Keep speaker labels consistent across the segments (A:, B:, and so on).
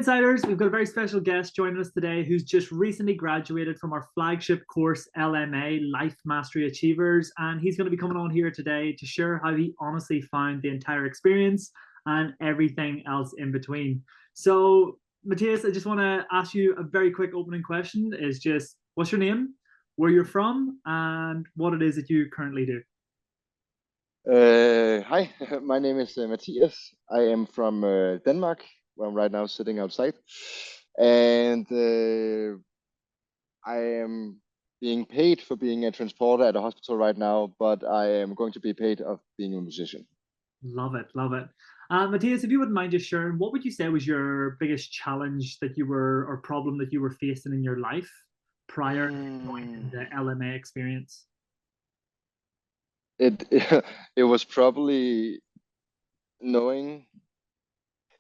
A: Insiders, we've got a very special guest joining us today who's just recently graduated from our flagship course, LMA, Life Mastery Achievers. And he's going to be coming on here today to share how he honestly found the entire experience and everything else in between. So, Matthias, I just want to ask you a very quick opening question is just what's your name, where you're from, and what it is that you currently do?
B: Hi, my name is Matthias. I am from Denmark, where I'm right now sitting outside. And I am being paid for being a transporter at a hospital right now, but I am going to be paid of being a musician.
A: Love it, love it. Matthias, if you wouldn't mind just sharing, what would you say was your biggest challenge that you were, or problem that you were facing in your life prior to joining
B: Hmm.
A: the LMA experience?
B: It it was probably knowing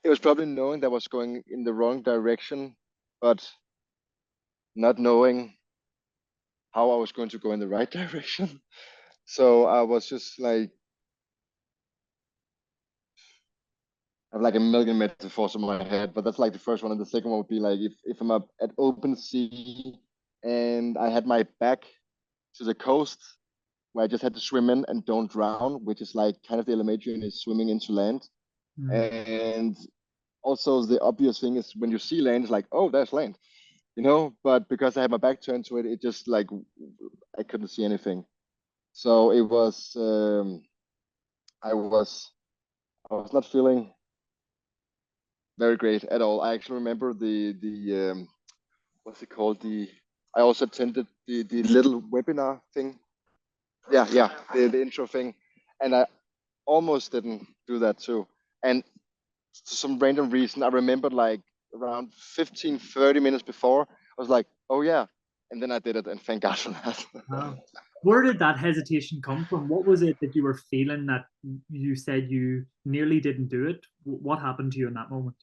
B: knowing that I was going in the wrong direction, but not knowing how I was going to go in the right direction. So I was just like I have like a million metaphors in my head, but that's like the first one. And the second one would be like if I'm up at open sea and I had my back to the coast where I just had to swim in and don't drown, which is like kind of the LMA journey is swimming into land.
A: Mm,
B: And also the obvious thing is when you see land, it's like, oh, there's land, you know? But because I had my back turned to it, it just like I couldn't see anything. So it was I was I was not feeling very great at all. I actually remember the what's it called? I also attended the little webinar thing. Yeah, the intro thing, and I almost didn't do that too. And for some random reason, I remembered like around 15, 30 minutes before, I was like, oh yeah, and then I did it, and thank God for that.
A: wow. Where did that hesitation come from? What was it that you were feeling that you said you nearly didn't do it? What happened to you in that moment?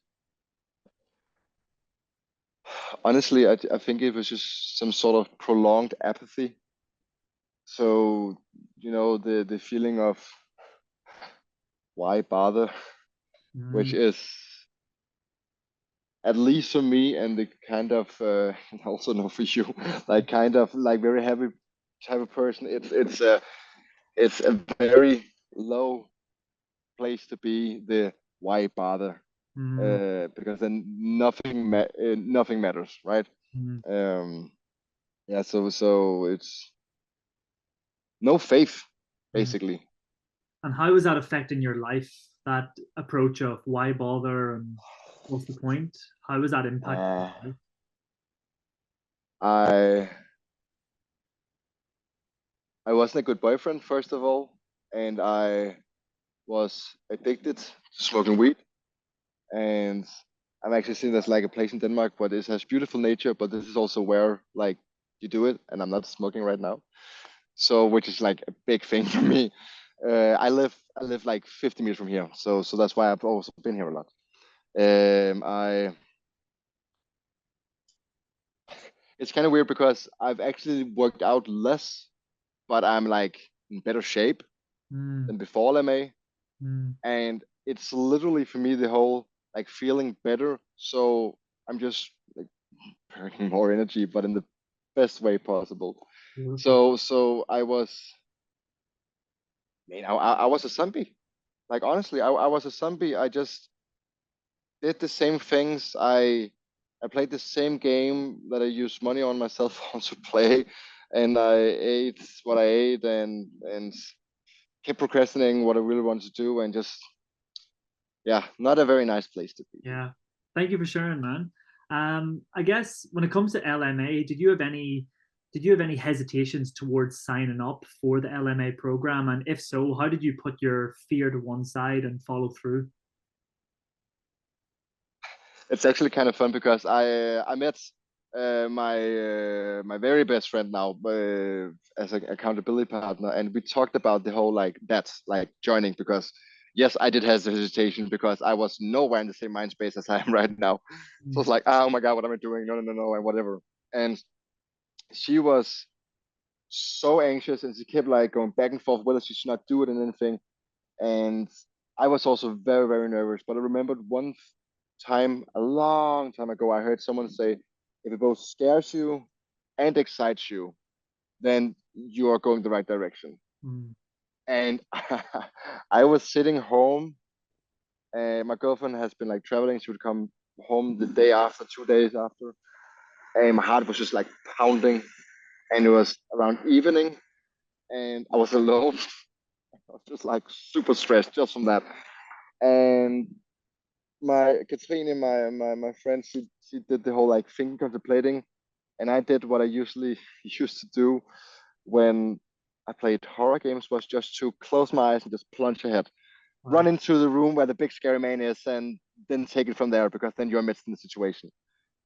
B: Honestly, I think it was just some sort of prolonged apathy. So, the feeling of why bother, which
A: Mm,
B: is at least for me and the kind of also know for you, like kind of like very heavy type of person. It's a very low place to be. The why bother?
A: mm,
B: Because then nothing matters, right?
A: mm,
B: Um, yeah. So it's no faith,
A: mm.
B: basically.
A: And how is that affecting your life? That approach of why bother and what's the point? How is that impacting
B: Uh,
A: your life?
B: I I wasn't a good boyfriend, first of all, and I was addicted to smoking weed. And I'm actually seeing there's like a place in Denmark where this has beautiful nature, but this is also where like you do it, and I'm not smoking right now. So which is like a big thing for me. I live like 50 meters from here, so that's why I've also been here a lot. I It's kind of weird because I've actually worked out less, but I'm like in better shape
A: Mm,
B: than before LMA,
A: mm,
B: and it's literally for me the whole like feeling better. So I'm just like burning more energy, but in the best way possible.
A: beautiful.
B: So I was, I was a zombie. Like honestly, I was a zombie. I just did the same things. I played the same game that I used money on myself on to play, and I ate what I ate and kept procrastinating what I really wanted to do, and just yeah, not a very nice place to be.
A: Yeah. Thank you for sharing, man. I guess when it comes to LMA, did you have any hesitations towards signing up for the LMA program? And if so, how did you put your fear to one side and follow through?
B: It's actually kind of fun because I met my very best friend now as an accountability partner, and we talked about the whole like that's like joining because yes, I did have hesitation because I was nowhere in the same mind space as I am right now. So
A: Mm,
B: it's like, oh my god, what am I doing? No, no, no, no, and whatever. And she was so anxious, and she kept like going back and forth whether she should not do it and anything. And I was also very, very nervous. But I remembered one time, a long time ago, I heard someone say, if it both scares you and excites you, then you are going the right direction.
A: Mm.
B: And I was sitting home, and my girlfriend has been like traveling. She would come home the day after, 2 days after, and my heart was just like pounding. And it was around evening, and I was alone. I was just like super stressed just from that. And my Katrine, my friend, she did the whole like thinking, contemplating, and I did what I usually used to do when I played horror games, was just to close my eyes and just plunge ahead, run
A: Wow.
B: into the room where the big scary man is, and then take it from there, because then you're amidst in the situation.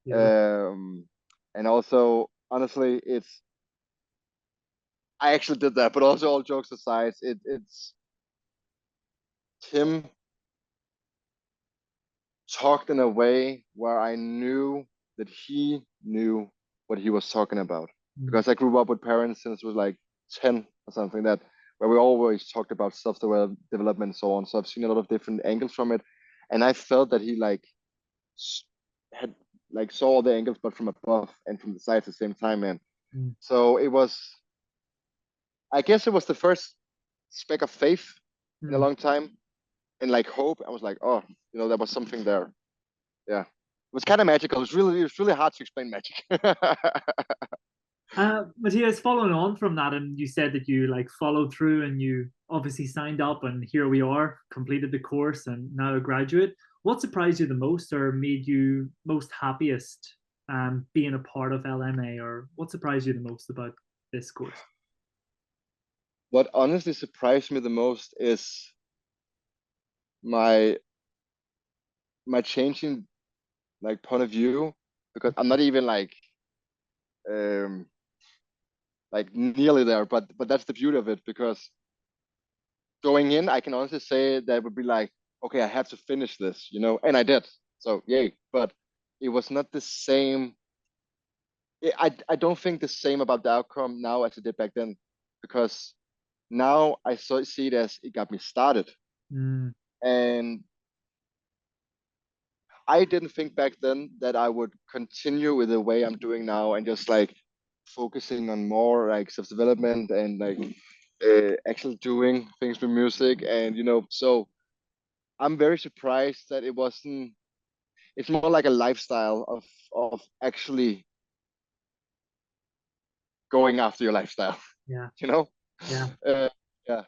A: Yeah.
B: Um, and also, honestly, it's I actually did that, but also all jokes aside, it's Tim talked in a way where I knew that he knew what he was talking about,
A: Mm.
B: because I grew up with parents since I was like 10 or something, that where we always talked about self development and so on. So I've seen a lot of different angles from it, and I felt that he like had like saw all the angles, but from above and from the side at the same time, man.
A: Mm.
B: So it was, I guess, it was the first speck of faith in a
A: Mm.
B: long time, and like hope. I was like, oh, there was something there. Yeah, it was kind of magical. It was really hard to explain magic.
A: Matthias, following on from that, and you said that you like followed through and you obviously signed up, and here we are, completed the course, and now a graduate. What surprised you the most, or made you most happiest, being a part of LMA, or what surprised you the most about this course?
B: What honestly surprised me the most is my my changing like point of view, because I'm not even um like nearly there, but that's the beauty of it, because going in, I can honestly say that would be like, okay, I have to finish this, and I did. So yay. But it was not the same. I don't think the same about the outcome now as it did back then, because now see it as it got me started.
A: Mm.
B: And I didn't think back then that I would continue with the way I'm doing now, and just like focusing on more like self development, and like actually doing things with music. And so I'm very surprised that it wasn't. It's more like a lifestyle of actually going after your lifestyle.
A: Yeah,
B: You know,
A: yeah.
B: uh, yeah.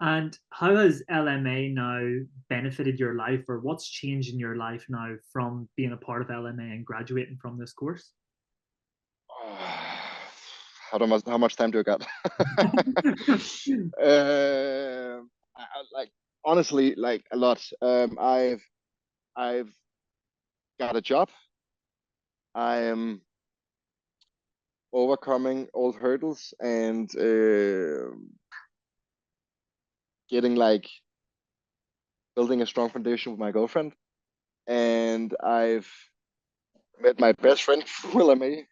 A: And how has LMA now benefited your life, or what's changed in your life now from being a part of LMA and graduating from this course?
B: How much time do I got? Like, honestly, like a lot. I've got a job. I am overcoming old hurdles, and getting like building a strong foundation with my girlfriend. And I've met my best friend through LMA.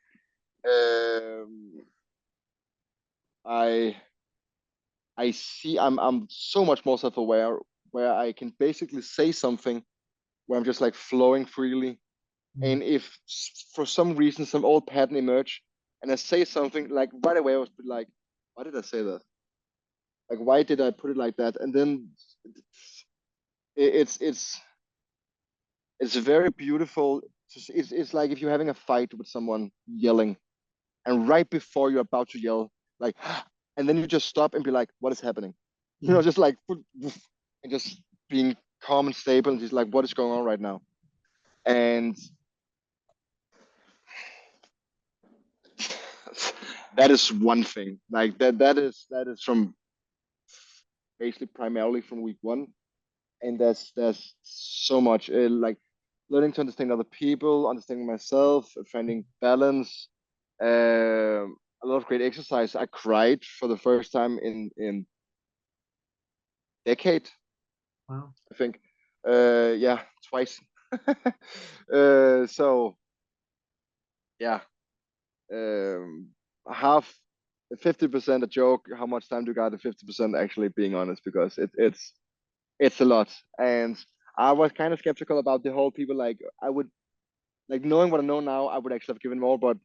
B: Um, I I see I'm so much more self-aware, where I can basically say something where I'm just like flowing freely.
A: Mm.
B: And if for some reason some old pattern emerge, and I say something, like right away, I was like, why did I say that? Like, why did I put it like that? And then it's it's very beautiful. It's like if you're having a fight with someone yelling, and right before you're about to yell, like, and then you just stop and be like, what is happening?
A: Mm.
B: Just like, and just being calm and stable, and just like, what is going on right now? And that is one thing. Like that is from basically primarily from week one. And there's so much, like learning to understand other people, understanding myself, finding balance. A lot of great exercise. I cried for the first time in decade,
A: Wow.
B: I think. Yeah, twice. So yeah, half 50% a joke. How much time do you got? 50% actually being honest, because it's a lot. And I was kind of skeptical about the whole people. Like I would, like knowing what I know now, I would actually have given more. But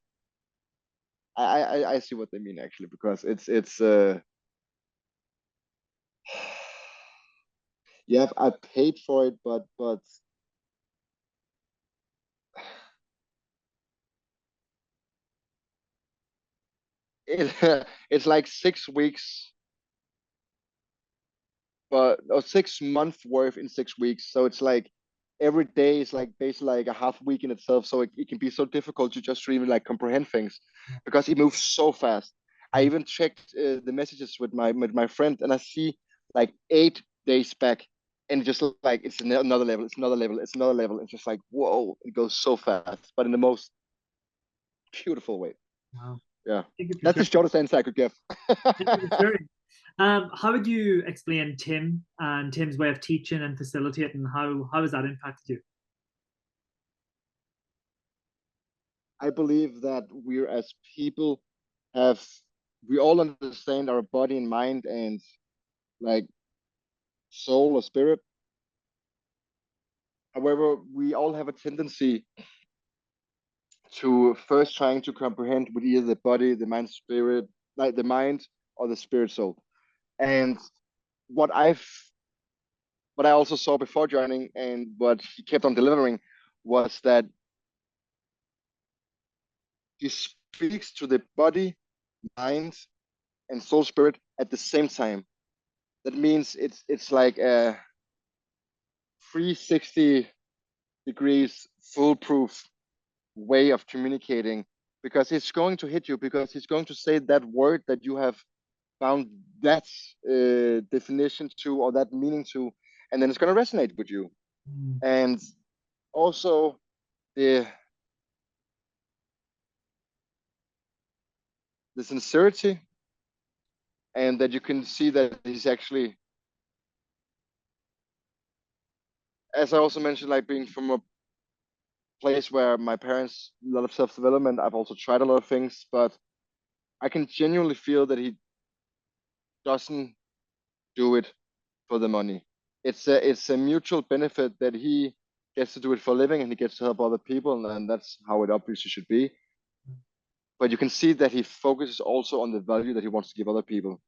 B: I see what they mean actually, because it's yeah, I paid for it, but it's like 6 weeks, but or 6 month worth in 6 weeks. So it's like every day is like basically like a half week in itself. So it can be so difficult to just even like comprehend things because it moves so fast. I even checked the messages with my friend, and I see like 8 days back, and just like it's another level, it's another level, it's another level. It's just like whoa, it goes so fast, but in the most beautiful way.
A: Wow.
B: Yeah,
A: Thank you for
B: that's the
A: sharing.
B: shortest answer I could give.
A: Thank you for sharing. How would you explain Tim and Tim's way of teaching and facilitating? How has that impacted you?
B: I believe that we're as people have we all understand our body and mind and like soul or spirit. However, we all have a tendency to first trying to comprehend with either the body, the mind, spirit, like the mind or the spirit soul. And what I've what I also saw before joining and what he kept on delivering was that he speaks to the body, mind, and soul spirit at the same time. That means it's like a 360 degrees foolproof way of communicating, because it's going to hit you, because he's going to say that word that you have found that definition to or that meaning to, and then it's going to resonate with you.
A: Mm,
B: And also the the sincerity, and that you can see that he's actually, as I also mentioned, like being from a place where my parents a lot of self-development, I've also tried a lot of things, but I can genuinely feel that he doesn't do it for the money. It's a mutual benefit that he gets to do it for a living and he gets to help other people, and that's how it obviously should be. But you can see that he focuses also on the value that he wants to give other people,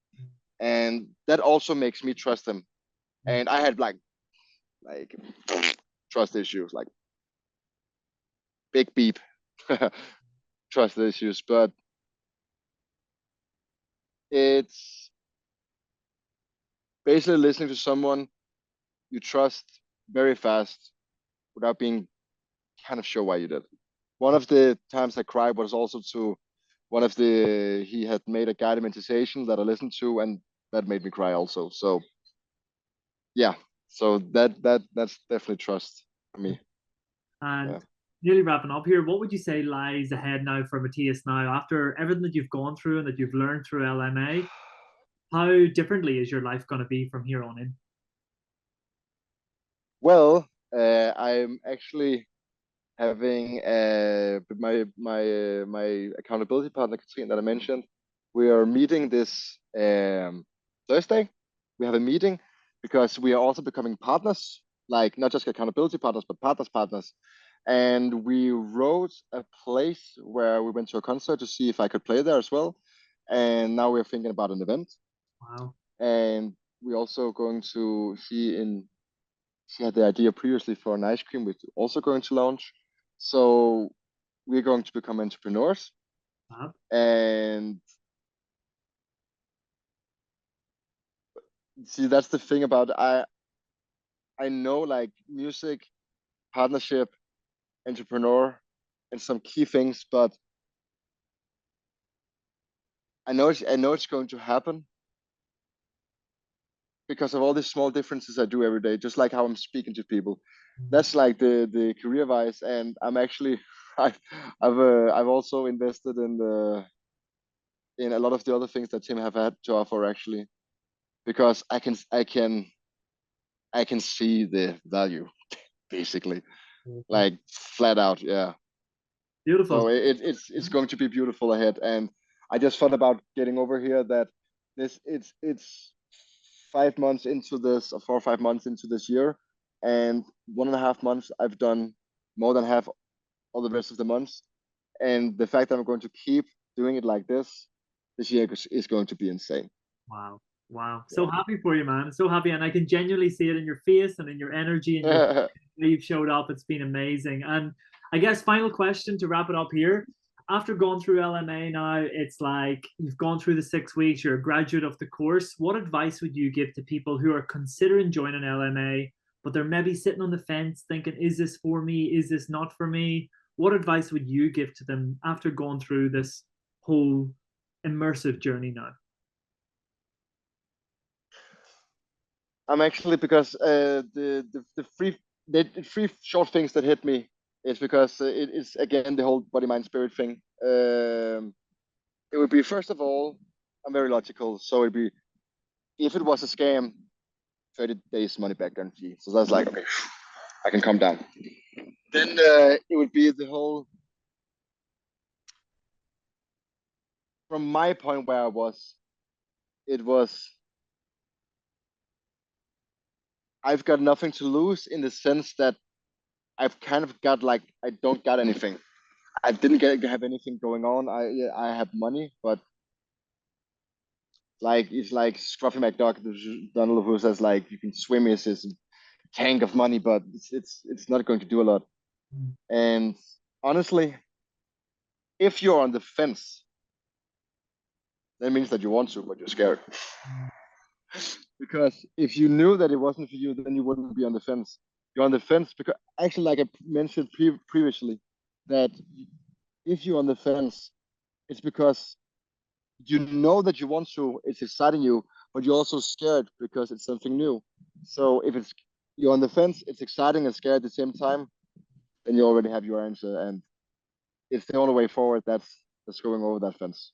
B: and that also makes me trust him.
A: mm,
B: And I had like trust issues, like big beep trust issues, but it's basically listening to someone you trust very fast without being kind of sure why you did. One of the times I cried was also to one of the he had made a guided meditation that I listened to, and that made me cry also. So yeah, so that's definitely trust for
A: mm.
B: me.
A: And
B: Yeah.
A: nearly wrapping up here, what would you say lies ahead now for Matthias now after everything that you've gone through and that you've learned through LMA? How differently is your life going to be from here on in?
B: Well, I'm actually having my accountability partner Katrine that I mentioned. We are meeting this Thursday. We have a meeting because we are also becoming partners, like not just accountability partners, but partners. And we wrote a place where we went to a concert to see if I could play there as well. And now we're thinking about an event.
A: Wow.
B: And we're also going to see in she had the idea previously for an ice cream, which we're also going to launch. So we're going to become entrepreneurs.
A: Fab.
B: And see, that's the thing about I know like music, partnership, entrepreneur, and some key things, but I know it's going to happen because of all these small differences I do every day, just like how I'm speaking to people.
A: Mm,
B: That's like the career wise, and I'm actually I've also invested in a lot of the other things that Tim have had to offer actually, because I can see the value basically,
A: beautiful.
B: like flat out, yeah.
A: Beautiful.
B: So it's going to be beautiful ahead, and I just thought about getting over here that it's 5 months into this, or 4 or 5 months into this year, and 1.5 months I've done more than half all the rest of the months. And the fact that I'm going to keep doing it like this year is going to be insane.
A: Wow. Wow. So
B: Yeah.
A: happy for you, man. So happy. And I can genuinely see it in your face and in your energy and your you've showed up. It's been amazing. And I guess final question to wrap it up here. After going through LMA now, it's like you've gone through the 6 weeks, you're a graduate of the course. What advice would you give to people who are considering joining LMA, but they're maybe sitting on the fence thinking, is this for me? Is this not for me? What advice would you give to them after going through this whole immersive journey now?
B: I'm actually, because the three short things that hit me is because it is again the whole body mind spirit thing. It would be, first of all, I'm very logical, so it'd be, if it was a scam, 30 days money back guarantee. So that's like, okay, I can calm down. Then it would be the whole, from my point where I was, it was, I've got nothing to lose, in the sense that I've kind of got like, I don't got anything. I didn't have anything going on. I have money, but like, it's like Scruffy McDuck, Donald, who says like, you can swim is his tank of money, but it's not going to do a lot. And honestly, if you're on the fence, that means that you want to, but you're scared. Because if you knew that it wasn't for you, then you wouldn't be on the fence. You're on the fence because, actually, like I mentioned previously, that if you're on the fence, it's because you know that you want to, it's exciting you, but you're also scared because it's something new. So if it's, you're on the fence, it's exciting and scared at the same time, then you already have your answer, and it's the only way forward. That's going over that fence.